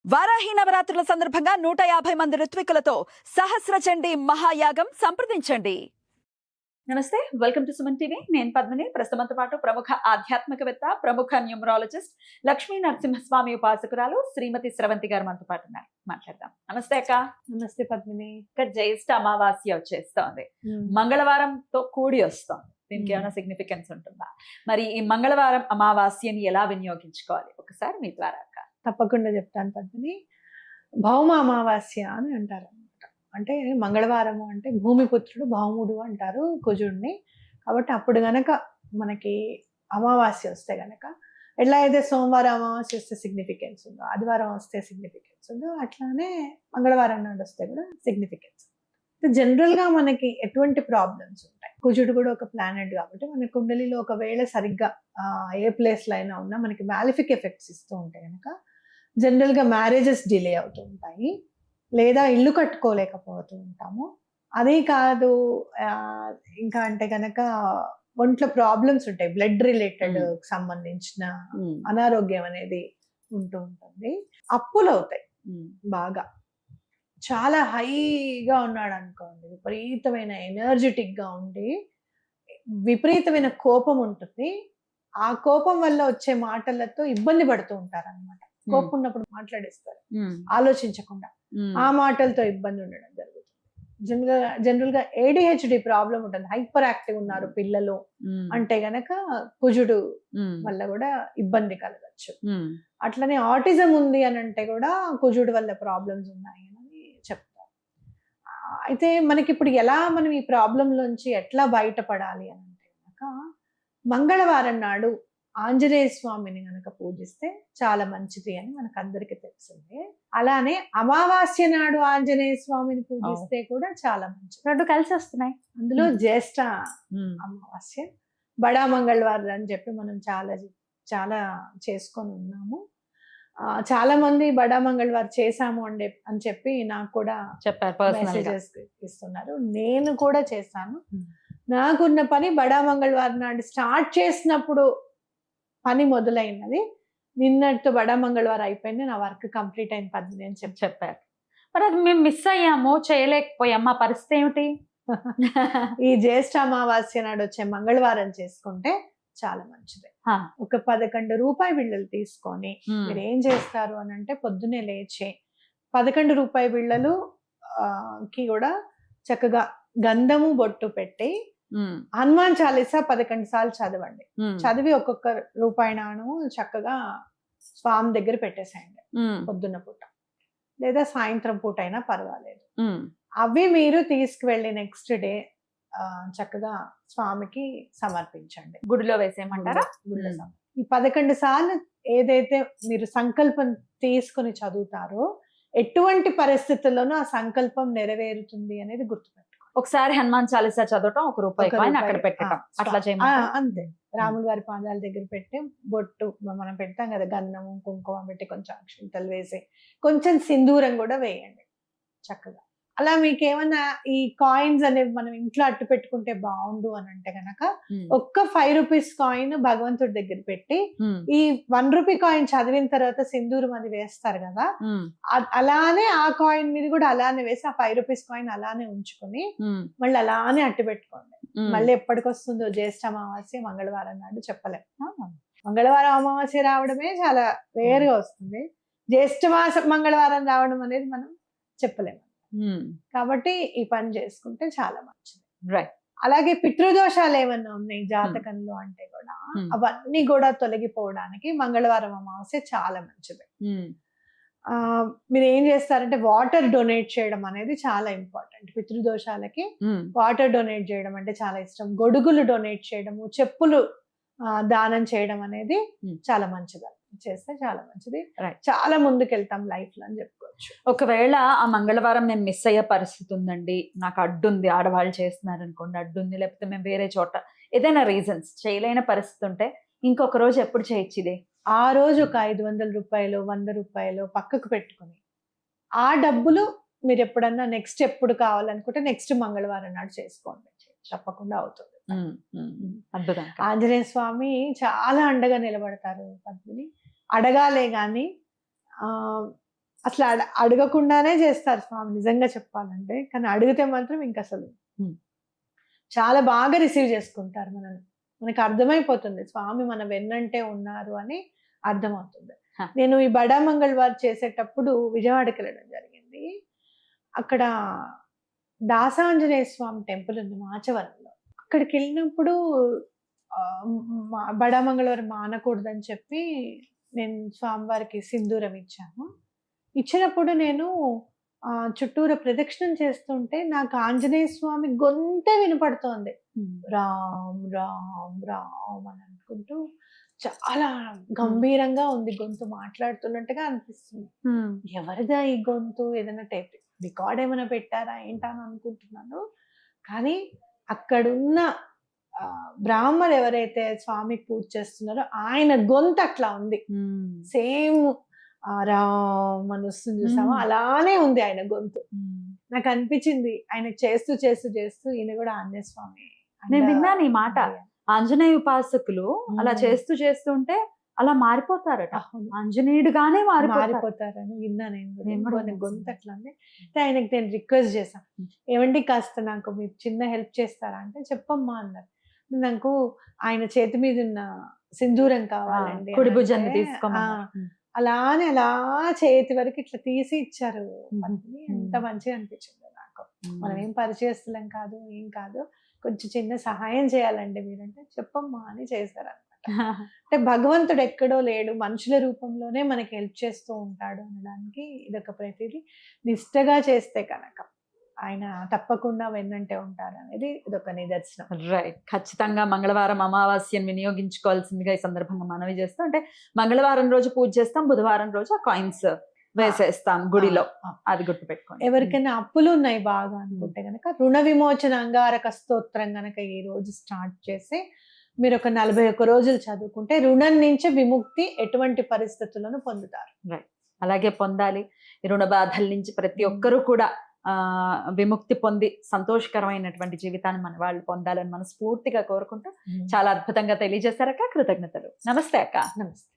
వారాహి నవరాత్రుల సందర్భంగా 150 మంది ఋత్వికులతో సహస్ర చండీ మహాయాగం సంప్రదించండి. నమస్తే, వెల్కమ్ టు సుమన్ టీవీ. నేను పద్మిని. ప్రస్తుతంతో పాటు ప్రముఖ ఆధ్యాత్మికవేత్త, ప్రముఖ న్యూమరాలజిస్ట్, లక్ష్మీ నరసింహస్వామి ఉపాసకురాలు శ్రీమతి స్రవంతి గారు మనతో పాటు ఉన్నారు. మాట్లాడదాం. నమస్తే అక్క. నమస్తే పద్మిని. ఇక జ్యేష్ఠ అమావాస్య వచ్చేస్తోంది, మంగళవారంతో కూడి వస్తోంది. దీనికి ఏమైనా సిగ్నిఫికెన్స్ ఉంటుందా? మరి ఈ మంగళవారం అమావాస్యని ఎలా వినియోగించుకోవాలి ఒకసారి మీ ద్వారా అక్క. తప్పకుండా చెప్తాను పద్మిని. భౌమ అమావాస్య అని అంటారు అనమాట. అంటే మంగళవారము అంటే భూమిపుత్రుడు భౌముడు అంటారు కుజుడిని. కాబట్టి అప్పుడు గనక మనకి అమావాస్య వస్తే గనక ఎట్లా అయితే సోమవారం అమావాస్య వస్తే సిగ్నిఫికెన్స్ ఉందో, ఆదివారం వస్తే సిగ్నిఫికెన్స్ ఉందో, అట్లానే మంగళవారం నాడు వస్తే కూడా సిగ్నిఫికెన్స్. జనరల్గా మనకి ఎటువంటి ప్రాబ్లమ్స్ ఉంటాయి, కుజుడు కూడా ఒక ప్లానెట్ కాబట్టి మన కుండలిలో ఒకవేళ సరిగ్గా ఏ ప్లేస్లో అయినా ఉన్నా మనకి మ్యాలిఫిక్ ఎఫెక్ట్స్ ఇస్తూ ఉంటాయి కనుక జనరల్గా మ్యారేజెస్ డిలే అవుతూ ఉంటాయి, లేదా ఇల్లు కట్టుకోలేకపోతూ ఉంటాము. అదే కాదు ఇంకా అంటే కనుక ఒంట్లో ప్రాబ్లమ్స్ ఉంటాయి, బ్లడ్ రిలేటెడ్ సంబంధించిన అనారోగ్యం అనేది ఉంటూ ఉంటుంది. అప్పులు అవుతాయి బాగా. చాలా హైగా ఉన్నాడు అనుకోండి, విపరీతమైన ఎనర్జెటిక్ గా ఉండి విపరీతమైన కోపం ఉంటుంది. ఆ కోపం వల్ల వచ్చే మాటలతో ఇబ్బంది పడుతూ ఉంటారు అనమాట. కోపం ఉన్నప్పుడు మాట్లాడేస్తారు ఆలోచించకుండా, ఆ మాటలతో ఇబ్బంది ఉండడం జరుగుతుంది. జనరల్ గా ADHD ప్రాబ్లం ఉంటుంది, హైపర్ యాక్టివ్ ఉన్నారు పిల్లలు అంటే గనక కుజుడు వల్ల కూడా ఇబ్బంది కలగచ్చు. అట్లనే ఆటిజం ఉంది అని అంటే కూడా కుజుడు వల్ల ప్రాబ్లమ్స్ ఉన్నాయి అని చెప్తారు. అయితే మనకి ఇప్పుడు ఎలా మనం ఈ ప్రాబ్లంలోంచి ఎట్లా బయటపడాలి అని అంటే కనుక మంగళవారం నాడు ఆంజనేయ స్వామిని గనక పూజిస్తే చాలా మంచిది అని మనకు అందరికి తెలిసిందే. అలానే అమావాస్య నాడు ఆంజనేయ స్వామిని పూజిస్తే కూడా చాలా మంచిది. రెండు కలిసి వస్తున్నాయి. అందులో జ్యేష్ఠ అమావాస్య, బడా మంగళవారం అని చెప్పి మనం చాలా చేసుకొని ఉన్నాము. చాలా మంది బడా మంగళవారం చేశాము అని చెప్పి నాకు కూడా చెప్పారు, మెసేజెస్ ఇస్తున్నారు. నేను కూడా చేశాను. నాకున్న పని బడా మంగళవారం నాడు స్టార్ట్ చేసినప్పుడు పని మొదలైనది. నిన్నటితో బడా మంగళవారం అయిపోయింది, నా వర్క్ కంప్లీట్ అయిన పద్ధతి అని చెప్పారు. మరి అది మేము మిస్ అయ్యాము, చేయలేకపోయాం, మా పరిస్థితి ఏమిటి? ఈ జ్యేష్ఠ అమావాస్య నాడు వచ్చే మంగళవారం చేసుకుంటే చాలా మంచిది. ఒక 11 రూపాయి బిళ్ళలు తీసుకొని మీరు ఏం చేస్తారు అని అంటే పొద్దునే లేచి 11 రూపాయి బిళ్ళలు కి కూడా చక్కగా గంధము బొట్టు పెట్టి హనుమాన్ చాలీసా 11 సార్లు చదవండి. చదివి ఒక్కొక్క రూపాయి నాణము చక్కగా స్వామి దగ్గర పెట్టేసేయండి పొద్దున్న పూట, లేదా సాయంత్రం పూట అయినా పర్వాలేదు. అవి మీరు తీసుకువెళ్ళి నెక్స్ట్ డే చక్కగా స్వామికి సమర్పించండి. గుడిలో వేసేయమంటారా? గుడిలో ఈ 11 సార్లు ఏదైతే మీరు సంకల్పం తీసుకుని చదువుతారో ఎటువంటి పరిస్థితుల్లోనూ ఆ సంకల్పం నెరవేరుతుంది అనేది గుర్తుపెట్టుకోండి. ఒకసారి హనుమాన్ చాలీసా చదవటం, ఒక రూపాయి కాయిన్ అక్కడ పెట్టడం, అట్లా చేయమంటారా? అంతే. రాముల వారి పాదాల దగ్గర పెట్టి బొట్టు మనం పెడతాం కదా, గంధము కుంకుమ పెట్టి కొంచెం అక్షింతలు వేసి కొంచెం సింధూరం కూడా వేయండి చక్కగా. అలా మీకు ఏమన్నా ఈ కాయిన్స్ అనేవి మనం ఇంట్లో అట్టు పెట్టుకుంటే బాగుండు అని అంటే గనక ఒక్క 5 రూపీస్ కాయిన్ భగవంతుడి దగ్గర పెట్టి ఈ 1 రూపీ కాయిన్ చదివిన తర్వాత సింధూరం అది వేస్తారు కదా, అలానే ఆ కాయిన్ మీద కూడా అలానే వేసి ఆ 5 రూపీస్ కాయిన్ అలానే ఉంచుకొని మళ్ళీ అలానే అట్టు పెట్టుకోండి. మళ్ళీ ఎప్పటికొస్తుందో జ్యేష్ఠ అమావాస్య మంగళవారం నాడు చెప్పలేం. మంగళవారం అమావాస్య రావడమే చాలా రేర్ గా వస్తుంది, జ్యేష్ఠ మాస మంగళవారం రావడం అనేది మనం చెప్పలేము. కాబట్టి ఈ పని చేసుకుంటే చాలా మంచిది. రైట్. అలాగే పితృదోషాలు ఏమన్నా ఉన్నాయి జాతకంలో అంటే కూడా అవన్నీ కూడా తొలగిపోవడానికి మంగళవారం అమావాస్య చాలా మంచిది. మీరు ఏం చేస్తారంటే వాటర్ డొనేట్ చేయడం అనేది చాలా ఇంపార్టెంట్. పితృదోషాలకి వాటర్ డొనేట్ చేయడం అంటే చాలా ఇష్టం. గొడుగులు డొనేట్ చేయడము, చెప్పులు దానం చేయడం అనేది చాలా మంచిది. చేస్తే చాలా మంచిది, చాలా ముందుకెళ్తాం లైఫ్ లో అని చెప్పుకోవచ్చు. ఒకవేళ ఆ మంగళవారం నేను మిస్ అయ్యే పరిస్థితి ఉందండి, నాకు అడ్డుంది, ఆడవాళ్ళు చేస్తున్నారు అనుకోండి, అడ్డుంది, లేకపోతే మేము వేరే చోట ఏదైనా రీజన్స్ చేయలేని పరిస్థితి ఉంటే ఇంకొక రోజు ఎప్పుడు చేయొచ్చు ఇదే? ఆ రోజు ఒక 500 రూపాయలు 100 రూపాయలు పక్కకు పెట్టుకుని ఆ డబ్బులు మీరు ఎప్పుడన్నా నెక్స్ట్ ఎప్పుడు కావాలనుకుంటే నెక్స్ట్ మంగళవారం నాడు చేసుకోండి, తప్పకుండా అవుతుంది. ఆంజనేయ స్వామి చాలా అండగా నిలబడతారు పద్మిని. అడగాలే గాని అసలు అడగకుండానే చేస్తారు స్వామి నిజంగా చెప్పాలంటే. కానీ అడిగితే మాత్రం ఇంక అసలు చాలా బాగా రిసీవ్ చేసుకుంటారు మనల్ని. మనకు అర్థమైపోతుంది స్వామి మన వెన్నంటే ఉన్నారు అని అర్థమవుతుంది. నేను ఈ బడా మంగళవారం చేసేటప్పుడు విజయవాడకి వెళ్ళడం జరిగింది. అక్కడ దాసాంజనేయ స్వామి టెంపుల్ ఉంది మాచవరంలో. అక్కడికి వెళ్ళినప్పుడు బడా మంగళవారం మానకూడదని చెప్పి నేను స్వామివారికి సింధూరం ఇచ్చాను. ఇచ్చినప్పుడు నేను చుట్టూరా ప్రదక్షిణం చేస్తుంటే నాకు ఆంజనేయ స్వామి గొంతే వినపడుతోంది. రామ్ రామ్ రామ్ అని అనుకుంటూ చాలా గంభీరంగా ఉంది గొంతు, మాట్లాడుతున్నట్టుగా అనిపిస్తుంది. ఎవరిదా ఈ గొంతు? ఏదైనా టైప్ రికార్డ్ ఏమైనా పెట్టారా ఏంటా అని అనుకుంటున్నాను. కానీ అక్కడున్న బ్రాహ్మలు ఎవరైతే స్వామికి పూజ చేస్తున్నారో ఆయన గొంతు అట్లా ఉంది. సేమ్ రామ్ అని వస్తుంది చూసామా, అలానే ఉంది ఆయన గొంతు. నాకు అనిపించింది ఆయన చేస్తూ చేస్తూ చేస్తూ ఈయన కూడా ఆంజనేయ స్వామి. నేను విన్నాను ఈ మాట. ఆంజనేయ ఉపాసకులు అలా చేస్తూ చేస్తుంటే అలా మారిపోతారట, ఆంజనేయుడుగానే మారిపోతారని విన్నా నేను కూడా. గొంతు అట్లా ఉంది. ఆయనకి నేను రిక్వెస్ట్ చేశాను, ఏమండి కాస్త నాకు మీరు చిన్న హెల్ప్ చేస్తారా అంటే, చెప్పమ్మా అన్నారు. నాకు ఆయన చేతి మీద ఉన్న సింధూరం కావాలండి, కుడి భుజాన్ని తీసుకోమని. అలానే అలా చేతి వరకు ఇట్లా తీసి ఇచ్చారు. ఎంత మంచిగా అనిపించింది నాకు. మనం ఏం పరిచయస్తులం కాదు, ఏం కాదు, కొంచెం చిన్న సహాయం చేయాలండి మీరంటే, చెప్పమ్మా అని చేశారనమాట. అంటే భగవంతుడు ఎక్కడో లేడు, మనుషుల రూపంలోనే మనకి హెల్ప్ చేస్తూ ఉంటాడు అనడానికి ఇదొక ప్రతిదీ. నిష్టగా చేస్తే కనుక ఆయన తప్పకుండా వెన్నంటే ఉంటారు అనేది ఇదొక నిదర్శనం. రైట్. ఖచ్చితంగా మంగళవారం అమావాస్యను వినియోగించుకోవాల్సిందిగా ఈ సందర్భంగా మనవి చేస్తాం. అంటే మంగళవారం రోజు పూజ చేస్తాం, బుధవారం రోజు ఆ కాయిన్స్ వేసేస్తాం గుడిలో, అది గుర్తుపెట్టుకోండి. ఎవరికైనా అప్పులు ఉన్నాయి బాగా అనుకుంటే గనక రుణ విమోచన అంగారక స్తోత్రం గనక ఈ రోజు స్టార్ట్ చేసి మీరు ఒక 41 రోజులు చదువుకుంటే రుణం నుంచి విముక్తి ఎటువంటి పరిస్థితులను పొందుతారు. రైట్. అలాగే పొందాలి. ఈ రుణ బాధల నుంచి ప్రతి ఒక్కరూ కూడా విముక్తి పొంది సంతోషకరమైనటువంటి జీవితాన్ని మన వాళ్ళు పొందాలని మనస్ఫూర్తిగా కోరుకుంటూ చాలా అద్భుతంగా తెలియజేశారక్క. కృతజ్ఞతలు. నమస్తే అక్క. నమస్తే.